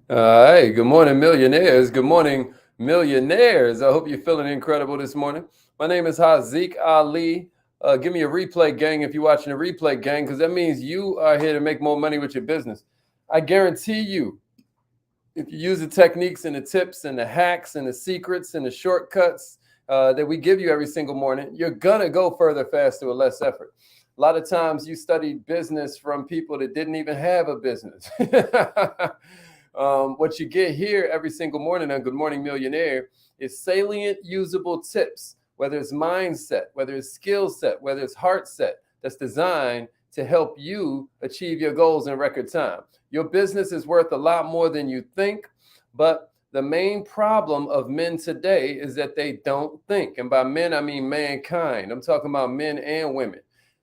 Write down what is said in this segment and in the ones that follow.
Hey, good morning, millionaires. Good morning, millionaires. I hope you're feeling incredible this morning. My name is Haziq Ali. Give me a replay, gang, if you're watching a replay, gang, because that means you are here to make more money with your business. I guarantee you, if you use the techniques and the tips and the hacks and the secrets and the shortcuts that we give you every single morning, you're going to go further, faster, with less effort. A lot of times you study business from people that didn't even have a business. What you get here every single morning on Good Morning Millionaire is salient, usable tips, whether it's mindset, whether it's skill set, whether it's heart set, that's designed to help you achieve your goals in record time. Your business is worth a lot more than you think, but the main problem of men today is that they don't think. And by men, I mean mankind. I'm talking about men and women.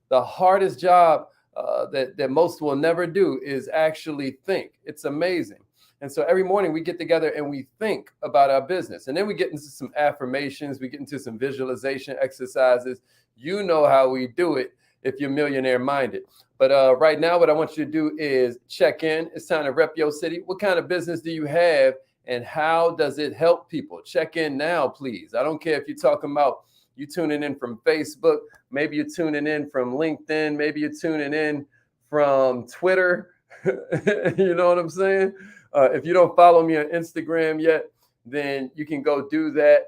The hardest job that most will never do is actually think. It's amazing. And so every morning we get together and we think about our business. And then we get into some affirmations, we get into some visualization exercises. You know how we do it if you're millionaire minded. But right now, what I want you to do is check in. It's time to rep your city. What kind of business do you have and how does it help people? Check in now, please. I don't care if you're talking about you tuning in from Facebook, maybe you're tuning in from LinkedIn, maybe you're tuning in from Twitter. You know what I'm saying? If you don't follow me on Instagram yet, then you can go do that.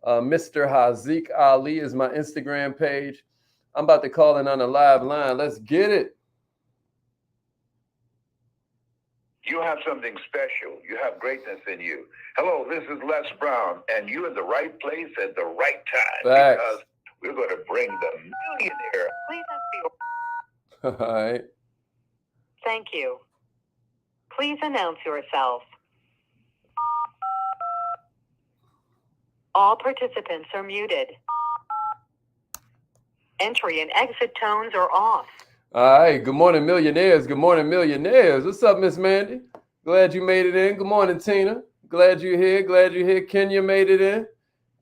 Mr. Haziq Ali is my Instagram page. I'm about to call in on a live line. Let's get it. You have something special. You have greatness in you. Hello, this is Les Brown, and you're in the right place at the right time. Facts. Because we're going to bring the millionaire. Please All right. Thank you. Please announce yourself. All participants are muted. Entry and exit tones are off. All right. Good morning, millionaires. Good morning, millionaires. What's up, Miss Mandy? Glad you made it in. Good morning, Tina. Glad you're here. Glad you're here. Kenya made it in.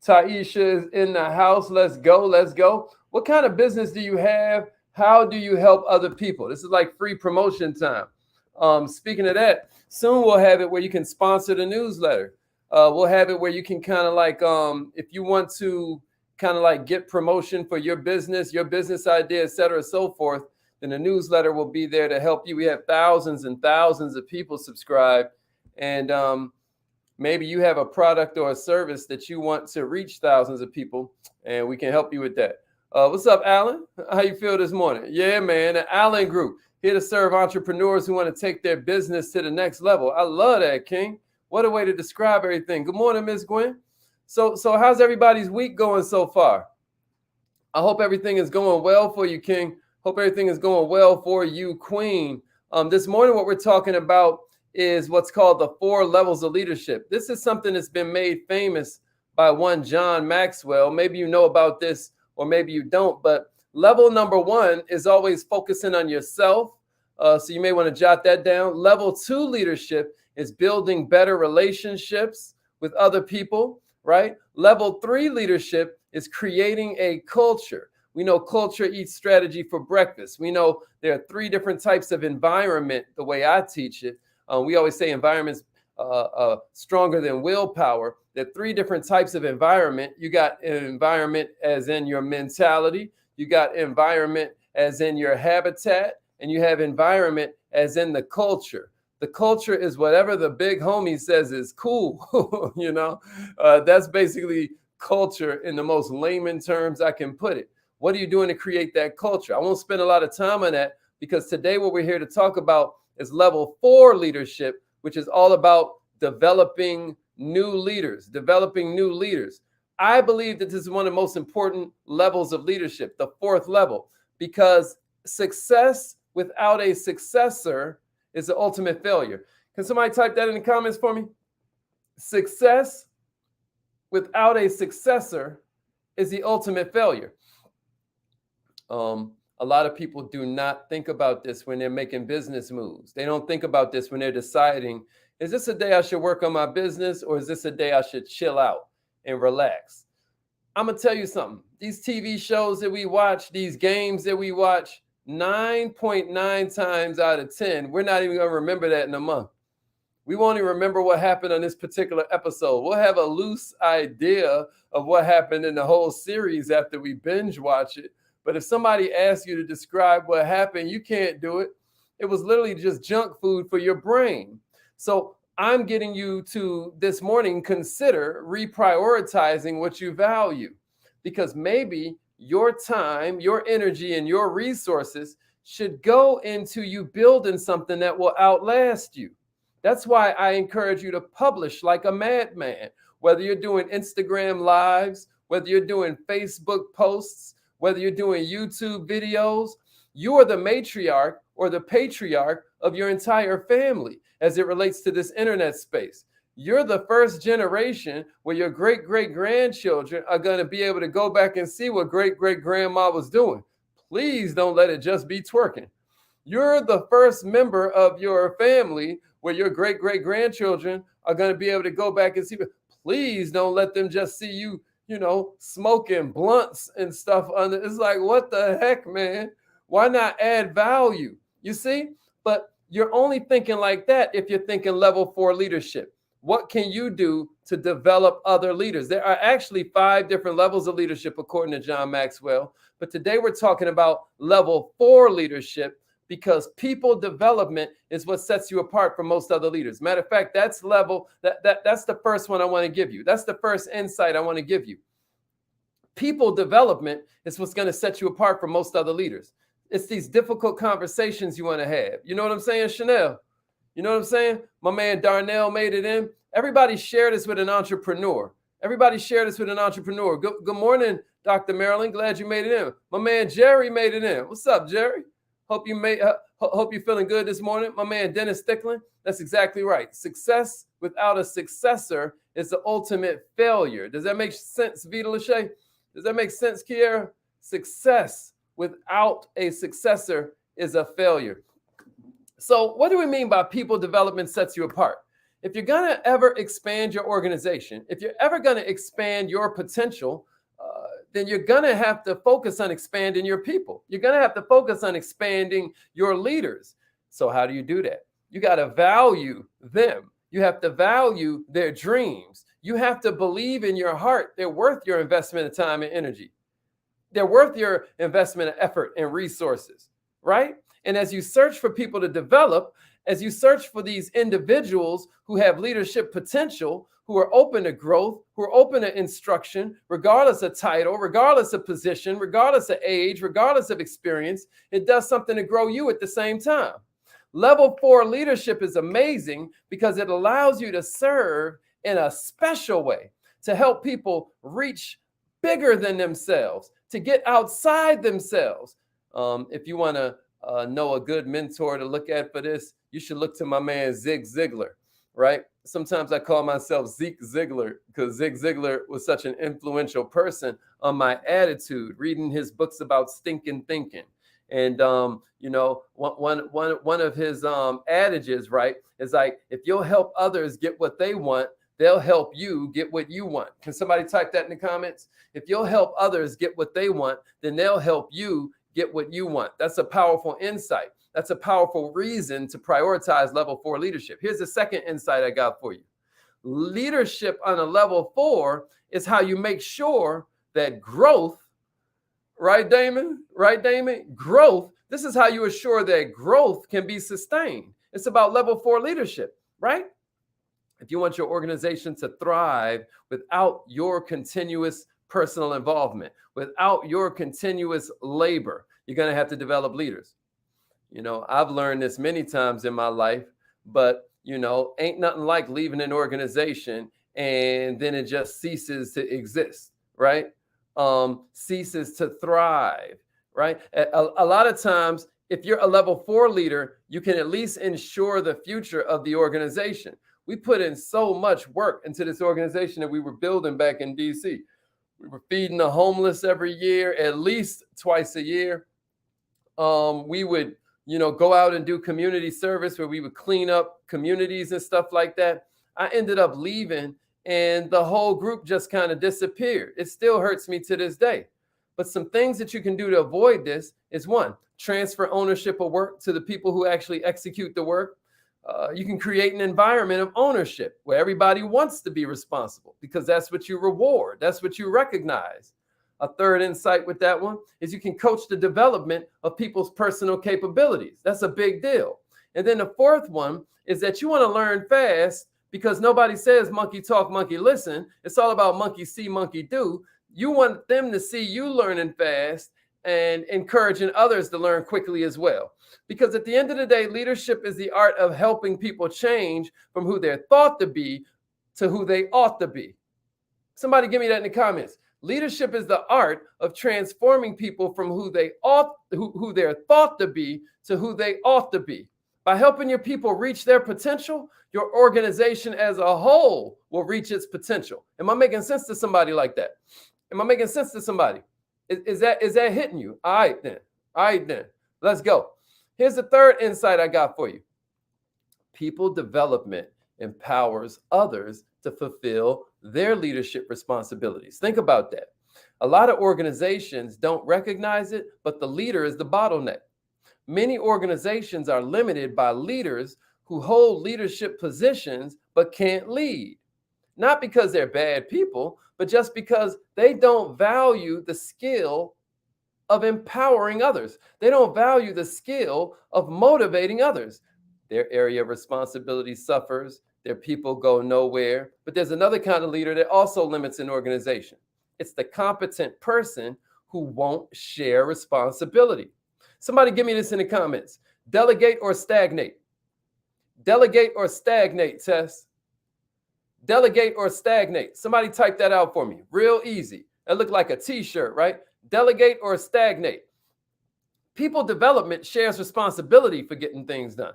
Taisha is in the house. Let's go. Let's go. What kind of business do you have? How do you help other people? This is like free promotion time. Speaking of that, soon we'll have it where you can sponsor the newsletter. We'll have it where you can kind of like, if you want to kind of like get promotion for your business idea, et cetera, so forth, then the newsletter will be there to help you. We have thousands and thousands of people subscribe. And maybe you have a product or a service that you want to reach thousands of people, and we can help you with that. What's up, Alan? How you feel this morning? Yeah, man, the Allen Group, here to serve entrepreneurs who want to take their business to the next level. I love that, King. What a way to describe everything. Good morning, Miss Gwen. So how's everybody's week going so far? I hope everything is going well for you, King. Hope everything is going well for you, Queen. This morning, what we're talking about is what's called the 4 levels of leadership. This is something that's been made famous by one John Maxwell. Maybe you know about this or maybe you don't, but level number 1 is always focusing on yourself. So you may want to jot that down. Level 2 leadership is building better relationships with other people, right? Level 3 leadership is creating a culture. We know culture eats strategy for breakfast. We know there are 3 different types of environment, the way I teach it. We always say environment's stronger than willpower. There are 3 different types of environment. You got an environment as in your mentality. You got environment as in your habitat. And you have environment as in the culture. The culture is whatever the big homie says is cool. You know, that's basically culture in the most layman terms I can put it. What are you doing to create that culture? I won't spend a lot of time on that because today what we're here to talk about is level 4 leadership, which is all about developing new leaders. I believe that this is one of the most important levels of leadership, the 4th level, because success without a successor is the ultimate failure. Can somebody type that in the comments for me? Success without a successor is the ultimate failure. A lot of people do not think about this when they're making business moves. They don't think about this when they're deciding, is this a day I should work on my business or is this a day I should chill out and relax? I'm going to tell you something. These TV shows that we watch, these games that we watch, 9.9 times out of 10, we're not even going to remember that in a month. We won't even remember what happened on this particular episode. We'll have a loose idea of what happened in the whole series after we binge watch it. But if somebody asks you to describe what happened, you can't do it. It was literally just junk food for your brain. So I'm getting you to this morning consider reprioritizing what you value, because maybe your time, your energy, and your resources should go into you building something that will outlast you. That's why I encourage you to publish like a madman, whether you're doing Instagram lives, whether you're doing Facebook posts, whether you're doing YouTube videos. You are the matriarch or the patriarch of your entire family as it relates to this internet space. You're the first generation where your great-great-grandchildren are going to be able to go back and see what great-great-grandma was doing. Please don't let it just be twerking. You're the first member of your family where your great-great-grandchildren are going to be able to go back and see. Please don't let them just see you, smoking blunts and stuff under. It's like, what the heck, man? Why not add value? You see? But you're only thinking like that if you're thinking level 4 leadership. What can you do to develop other leaders? There are actually 5 different levels of leadership according to John Maxwell. But today we're talking about level 4 leadership, because people development is what sets you apart from most other leaders. Matter of fact, that's the first one I want to give you. That's the first insight I want to give you. People development is what's going to set you apart from most other leaders. It's these difficult conversations you want to have. You know what I'm saying, Chanel? You know what I'm saying? My man Darnell made it in. Everybody share this with an entrepreneur. Everybody share this with an entrepreneur. Good morning, Dr. Marilyn. Glad you made it in. My man Jerry made it in. What's up, Jerry? Hope you're feeling good this morning. My man Dennis Stickland. That's exactly right. Success without a successor is the ultimate failure. Does that make sense, Vita Lachey? Does that make sense, Kiera? Success without a successor is a failure. So what do we mean by people development sets you apart? If you're going to ever expand your organization, if you're ever going to expand your potential, then you're going to have to focus on expanding your people. You're going to have to focus on expanding your leaders. So how do you do that? You got to value them. You have to value their dreams. You have to believe in your heart they're worth your investment of time and energy. They're worth your investment of effort and resources, right? And as you search for people to develop, as you search for these individuals who have leadership potential, who are open to growth, who are open to instruction, regardless of title, regardless of position, regardless of age, regardless of experience, it does something to grow you at the same time. Level 4 leadership is amazing because it allows you to serve in a special way, to help people reach bigger than themselves, to get outside themselves. If you want to know a good mentor to look at for this, you should look to my man Zig Ziglar, right? Sometimes I call myself Zeke Ziglar because Zig Ziglar was such an influential person on my attitude, reading his books about stinking thinking. And, one of his adages, right, is like, if you'll help others get what they want, they'll help you get what you want. Can somebody type that in the comments? If you'll help others get what they want, then they'll help you get what you want. That's a powerful insight. That's a powerful reason to prioritize level 4 leadership. Here's the second insight I got for you. Leadership on a level 4 is how you make sure that growth, right, Damon? Right, Damon? Growth. This is how you assure that growth can be sustained. It's about level 4 leadership, right? If you want your organization to thrive without your continuous personal involvement, without your continuous labor, you're going to have to develop leaders. I've learned this many times in my life, but, ain't nothing like leaving an organization and then it just ceases to exist, right? Ceases to thrive, right? A lot of times, if you're a level 4 leader, you can at least ensure the future of the organization. We put in so much work into this organization that we were building back in DC. We were feeding the homeless every year, at least twice a year. We would, go out and do community service where we would clean up communities and stuff like that. I ended up leaving and the whole group just kind of disappeared. It still hurts me to this day. But some things that you can do to avoid this is, 1, transfer ownership of work to the people who actually execute the work. You can create an environment of ownership where everybody wants to be responsible because that's what you reward. That's what you recognize. A third insight with that one is you can coach the development of people's personal capabilities. That's a big deal. And then the fourth one is that you want to learn fast because nobody says monkey talk, monkey listen. It's all about monkey see, monkey do. You want them to see you learning fast and encouraging others to learn quickly as well. Because at the end of the day, leadership is the art of helping people change from who they're thought to be to who they ought to be. Somebody give me that in the comments. Leadership is the art of transforming people from who they're thought to be to who they ought to be. By helping your people reach their potential, your organization as a whole will reach its potential. Am I making sense to somebody like that? Am I making sense to somebody? Is that hitting you? All right then. Let's go. Here's the third insight I got for you. People development empowers others to fulfill their leadership responsibilities. Think about that. A lot of organizations don't recognize it, but the leader is the bottleneck. Many organizations are limited by leaders who hold leadership positions but can't lead. Not because they're bad people, but just because they don't value the skill of empowering others. They don't value the skill of motivating others. Their area of responsibility suffers. Their people go nowhere. But there's another kind of leader that also limits an organization. It's the competent person who won't share responsibility. Somebody give me this in the comments. Delegate or stagnate? Delegate or stagnate, Tess? Delegate or stagnate? Somebody type that out for me. Real easy. That looked like a t-shirt, right? Delegate or stagnate? People development shares responsibility for getting things done.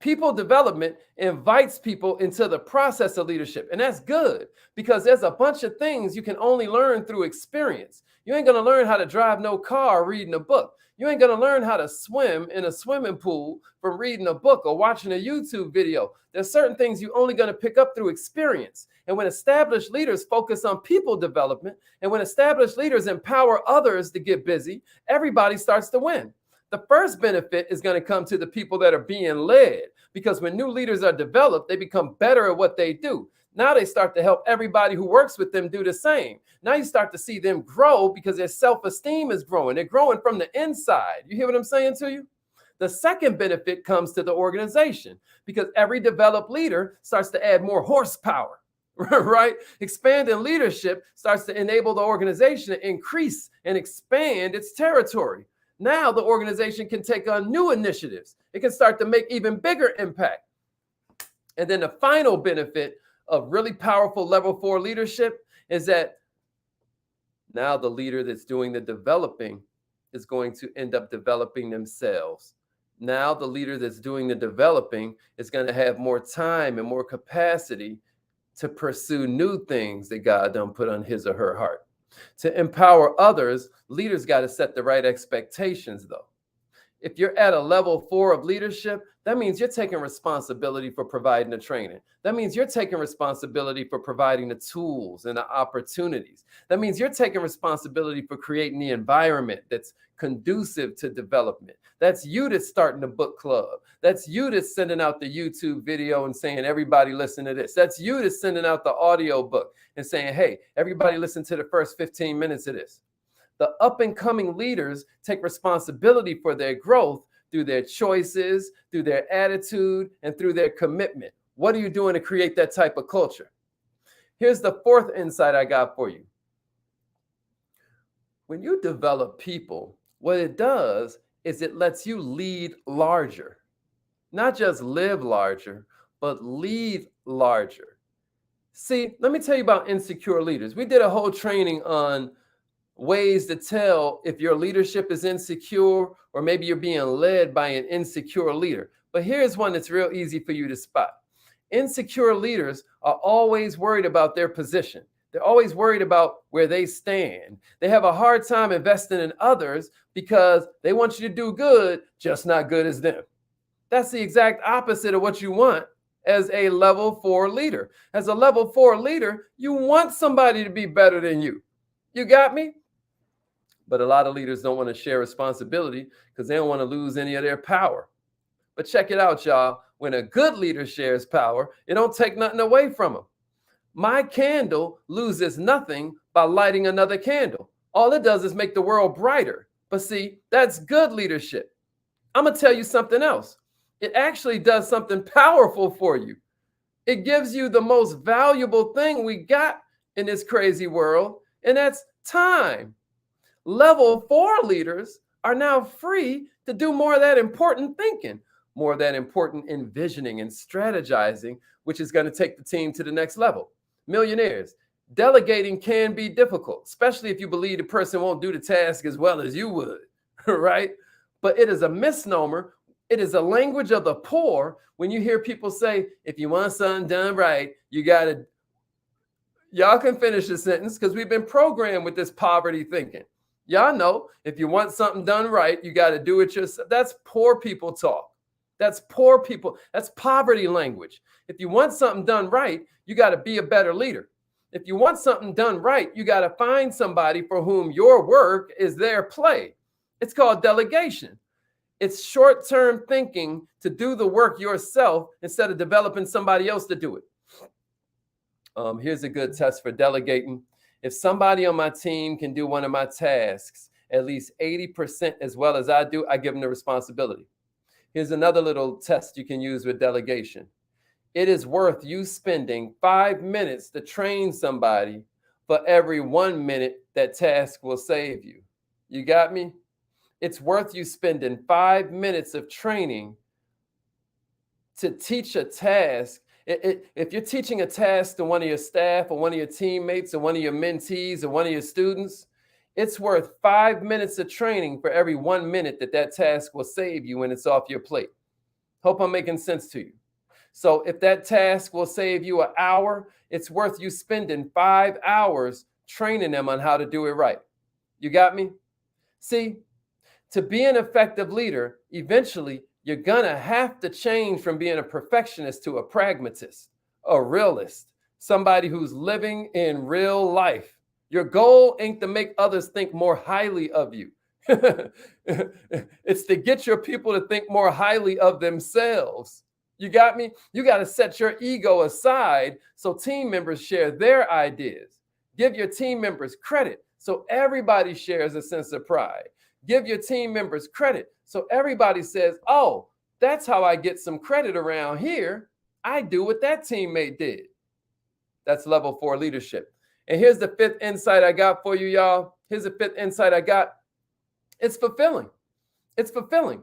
People development invites people into the process of leadership. And that's good because there's a bunch of things you can only learn through experience. You ain't going to learn how to drive no car reading a book. You ain't going to learn how to swim in a swimming pool from reading a book or watching a YouTube video. There's certain things you're only going to pick up through experience. And when established leaders focus on people development, and when established leaders empower others to get busy, everybody starts to win. The first benefit is going to come to the people that are being led, because when new leaders are developed, they become better at what they do. Now they start to help everybody who works with them do the same. Now you start to see them grow because their self-esteem is growing. They're growing from the inside. You hear what I'm saying to you? The second benefit comes to the organization because every developed leader starts to add more horsepower, right? Expanding leadership starts to enable the organization to increase and expand its territory. Now the organization can take on new initiatives. It can start to make even bigger impact. And then the final benefit of really powerful level 4 leadership is that now the leader that's doing the developing is going to end up developing themselves. Now the leader that's doing the developing is going to have more time and more capacity to pursue new things that God done put on his or her heart. To empower others, leaders got to set the right expectations though. If you're at a level 4 of leadership, that means you're taking responsibility for providing the training. That means you're taking responsibility for providing the tools and the opportunities. That means you're taking responsibility for creating the environment that's conducive to development. That's you that's starting the book club. That's you that's sending out the YouTube video and saying, everybody listen to this. That's you that's sending out the audio book and saying, hey, everybody listen to the first 15 minutes of this. The up and coming leaders take responsibility for their growth through their choices, through their attitude, and through their commitment. What are you doing to create that type of culture? Here's the fourth insight I got for you. When you develop people, what it does is it lets you lead larger. Not just live larger, but lead larger. See, let me tell you about insecure leaders. We did a whole training on ways to tell if your leadership is insecure or maybe you're being led by an insecure leader. But here's one that's real easy for you to spot. Insecure leaders are always worried about their position. They're always worried about where they stand. They have a hard time investing in others because they want you to do good, just not good as them. That's the exact opposite of what you want as a level 4 leader. As a level 4 leader, you want somebody to be better than you. You got me? But a lot of leaders don't want to share responsibility because they don't want to lose any of their power. But check it out, y'all. When a good leader shares power, it don't take nothing away from them. My candle loses nothing by lighting another candle. All it does is make the world brighter. But see, that's good leadership. I'm going to tell you something else. It actually does something powerful for you. It gives you the most valuable thing we got in this crazy world, and that's time. Level 4 leaders are now free to do more of that important thinking, more of that important envisioning and strategizing, which is going to take the team to the next level. Millionaires, delegating can be difficult, especially if you believe the person won't do the task as well as you would, right? But it is a misnomer. It is a language of the poor when you hear people say, if you want something done right, you got to. Y'all can finish the sentence because we've been programmed with this poverty thinking. Y'all know if you want something done right, you got to do it yourself. That's poor people talk. That's poor people. That's poverty language. If you want something done right, you got to be a better leader. If you want something done right, you got to find somebody for whom your work is their play. It's called delegation. It's short-term thinking to do the work yourself instead of developing somebody else to do it. Here's a good test for delegating. If somebody on my team can do one of my tasks at least 80% as well as I do, I give them the responsibility. Here's another little test you can use with delegation. It is worth you spending 5 minutes to train somebody for every 1 minute that task will save you. You got me? It's worth you spending 5 minutes of training to teach a task. If you're teaching a task to one of your staff or one of your teammates or one of your mentees or one of your students, it's worth 5 minutes of training for every 1 minute that task will save you when it's off your plate. Hope I'm making sense to you. So if that task will save you an hour, it's worth you spending 5 hours training them on how to do it right. You got me? See, to be an effective leader, eventually you're gonna have to change from being a perfectionist to a pragmatist, a realist, somebody who's living in real life. Your goal ain't to make others think more highly of you. It's to get your people to think more highly of themselves. You got me? You got to set your ego aside so team members share their ideas. Give your team members credit so everybody shares a sense of pride. Give your team members credit so everybody says, oh, that's how I get some credit around here. I do what that teammate did. That's level 4 leadership. And here's the 5th insight I got for you, y'all. Here's the 5th insight I got. It's fulfilling. It's fulfilling.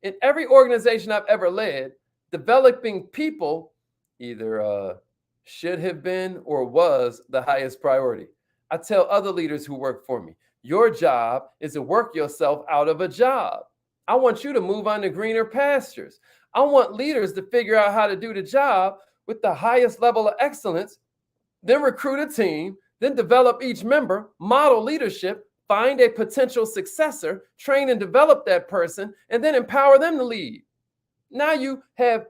In every organization I've ever led, developing people either should have been or was the highest priority. I tell other leaders who work for me, your job is to work yourself out of a job. I want you to move on to greener pastures. I want leaders to figure out how to do the job with the highest level of excellence, then recruit a team, then develop each member, model leadership, find a potential successor, train and develop that person, and then empower them to lead. Now you have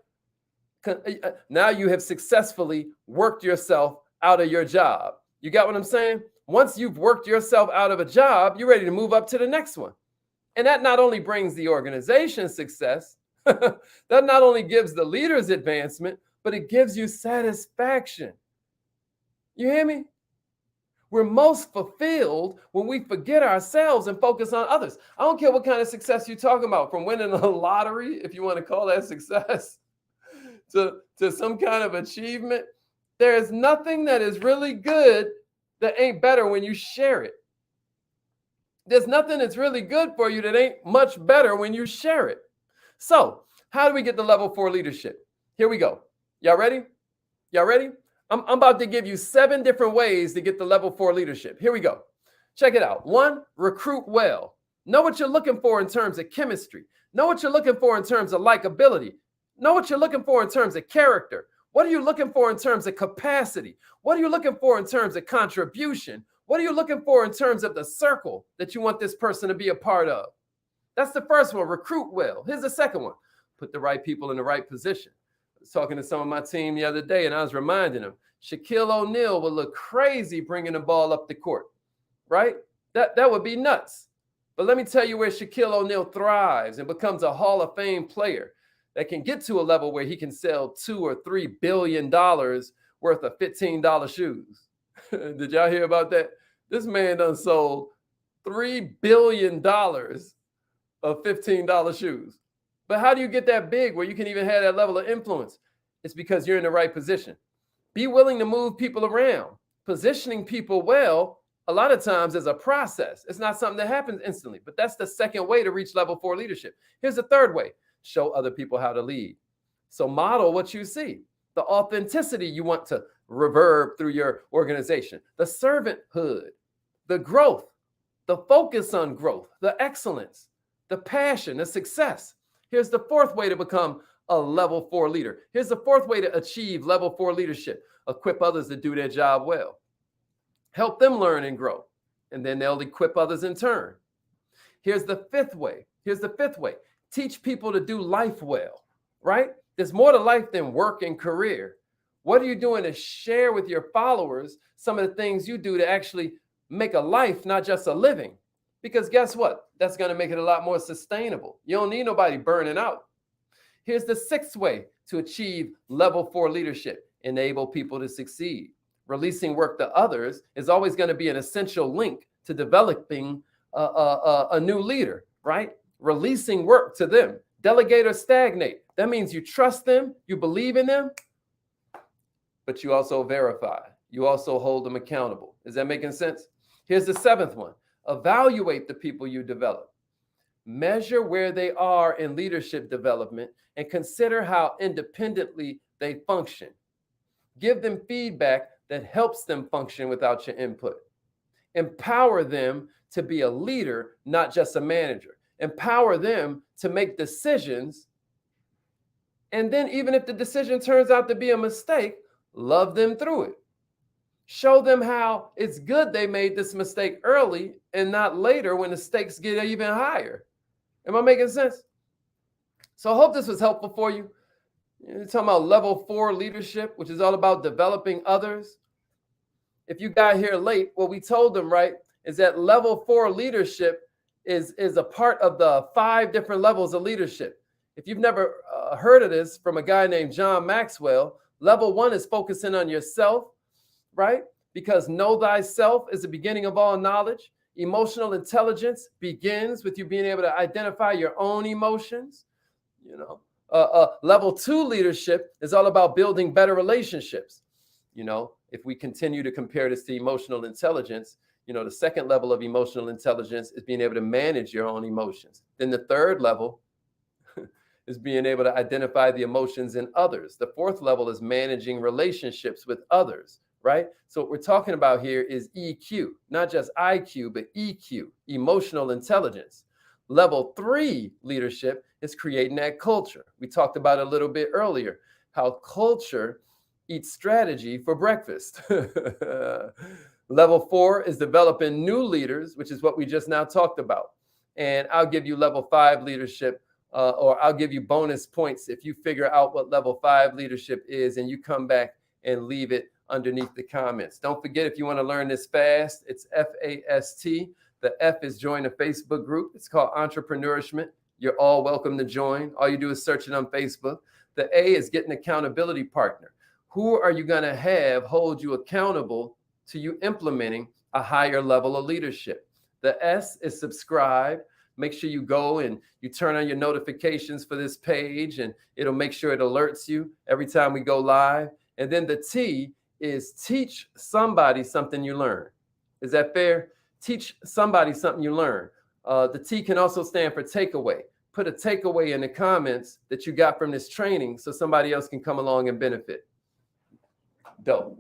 successfully worked yourself out of your job. You got what I'm saying? Once you've worked yourself out of a job, you're ready to move up to the next one. And that not only brings the organization success, that not only gives the leaders advancement, but it gives you satisfaction. You hear me? We're most fulfilled when we forget ourselves and focus on others. I don't care what kind of success you're talking about, from winning a lottery, if you want to call that success, to some kind of achievement. There is nothing that is really good that ain't better when you share it. There's nothing that's really good for you that ain't much better when you share it. So how do we get to level 4 leadership? Here we go. Y'all ready? Y'all ready? I'm about to give you 7 different ways to get to level 4 leadership. Here we go. Check it out. 1, recruit well. Know what you're looking for in terms of chemistry. Know what you're looking for in terms of likability. Know what you're looking for in terms of character. What are you looking for in terms of capacity? What are you looking for in terms of contribution? What are you looking for in terms of the circle that you want this person to be a part of? That's the first one, recruit well. Here's the second one, put the right people in the right position. I was talking to some of my team the other day, and I was reminding them, Shaquille O'Neal would look crazy bringing the ball up the court, right? That would be nuts. But let me tell you where Shaquille O'Neal thrives and becomes a Hall of Fame player. that can get to a level where he can sell $2 or $3 billion worth of $15 shoes. Did y'all hear about that? This man done sold $3 billion of $15 shoes. But how do you get that big where you can even have that level of influence? It's because you're in the right position. Be willing to move people around. Positioning people well, a lot of times, is a process. It's not something that happens instantly, but that's the second way to reach level 4 leadership. Here's the third way: show other people how to lead. So model what you see, the authenticity you want to reverb through your organization, the servanthood, the growth, the focus on growth, the excellence, the passion, the success. Here's the fourth way to become a level 4 leader. Here's the fourth way to achieve level 4 leadership: equip others to do their job well. Help them learn and grow, and then they'll equip others in turn. Here's the fifth way. Teach people to do life well, right? There's more to life than work and career. What are you doing to share with your followers some of the things you do to actually make a life, not just a living? Because guess what? That's going to make it a lot more sustainable. You don't need nobody burning out. Here's the sixth way to achieve level 4 leadership: enable people to succeed. Releasing work to others is always going to be an essential link to developing a new leader, right? Releasing work to them. Delegate or stagnate. That means you trust them, you believe in them, but you also verify. You also hold them accountable. Is that making sense? Here's the seventh one: evaluate the people you develop. Measure where they are in leadership development and consider how independently they function. Give them feedback that helps them function without your input. Empower them to be a leader, not just a manager. Empower them to make decisions. And then, even if the decision turns out to be a mistake, love them through it. Show them how it's good they made this mistake early and not later when the stakes get even higher. Am I making sense? So I hope this was helpful for you. You're talking about level 4 leadership, which is all about developing others. If you got here late, what we told them, right, is that level 4 leadership is a part of the 5 different levels of leadership. If you've never heard of this from a guy named John Maxwell, level 1 is focusing on yourself, right? Because know thyself is the beginning of all knowledge. Emotional intelligence begins with you being able to identify your own emotions. Level 2 leadership is all about building better relationships. If we continue to compare this to emotional intelligence, the second level of emotional intelligence is being able to manage your own emotions. Then the third level is being able to identify the emotions in others. The fourth level is managing relationships with others, right? So what we're talking about here is EQ, not just IQ, but EQ, emotional intelligence. Level 3 leadership is creating that culture. We talked about it a little bit earlier, how culture eats strategy for breakfast. Level 4 is developing new leaders, which is what we just now talked about. And I'll give you level 5 leadership, or I'll give you bonus points if you figure out what level 5 leadership is and you come back and leave it underneath the comments. Don't forget, if you want to learn this fast, it's FAST. The F is join a Facebook group. It's called Entrepreneurishment. You're all welcome to join. All you do is search it on Facebook. The A is get an accountability partner. Who are you going to have hold you accountable to you implementing a higher level of leadership? The S is subscribe. Make sure you go and you turn on your notifications for this page, and it'll make sure it alerts you every time we go live. And then the T is teach somebody something you learn. Is that fair? Teach somebody something you learn. The T can also stand for takeaway. Put a takeaway in the comments that you got from this training so somebody else can come along and benefit. Dope.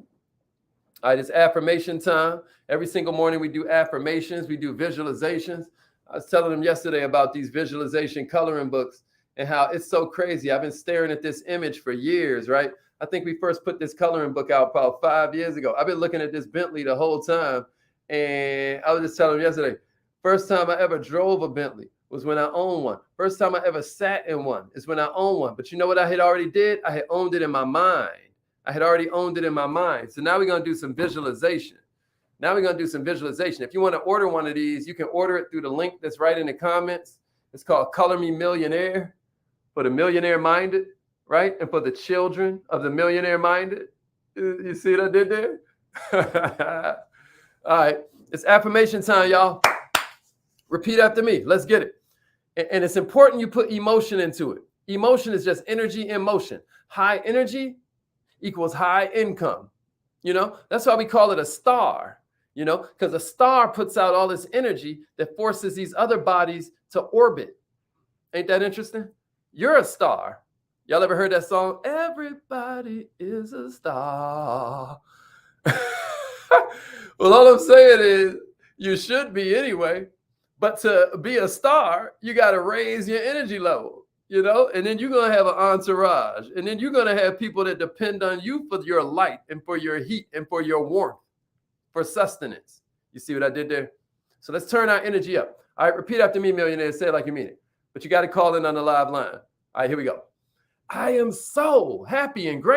All right, it's affirmation time. Every single morning we do affirmations, we do visualizations. I was telling them yesterday about these visualization coloring books and how it's so crazy. I've been staring at this image for years, right? I think we first put this coloring book out about 5 years ago. I've been looking at this Bentley the whole time. And I was just telling them yesterday, first time I ever drove a Bentley was when I owned one. First time I ever sat in one is when I owned one. But you know what I had already did? I had owned it in my mind. I had already owned it in my mind. So now we're going to do some visualization. If you want to order one of these, you can order it through the link that's right in the comments. It's called Color Me Millionaire. for the millionaire minded, right? And for the children of the millionaire minded. You see what I did there? All right. It's affirmation time, y'all. Repeat after me. Let's get it. And it's important you put emotion into it. Emotion is just energy in motion. High energy equals high income. You know, that's why we call it a star, you know, because a star puts out all this energy that forces these other bodies to orbit. Ain't that interesting? You're a star. Y'all ever heard that song? Everybody is a star. Well, all I'm saying is you should be anyway. But to be a star, you got to raise your energy level, you know, and then you're going to have an entourage. And then you're going to have people that depend on you for your light and for your heat and for your warmth, for sustenance. You see what I did there? So let's turn our energy up. All right, repeat after me, millionaires. Say it like you mean it. But you got to call in on the live line. All right, here we go. I am so happy and grateful.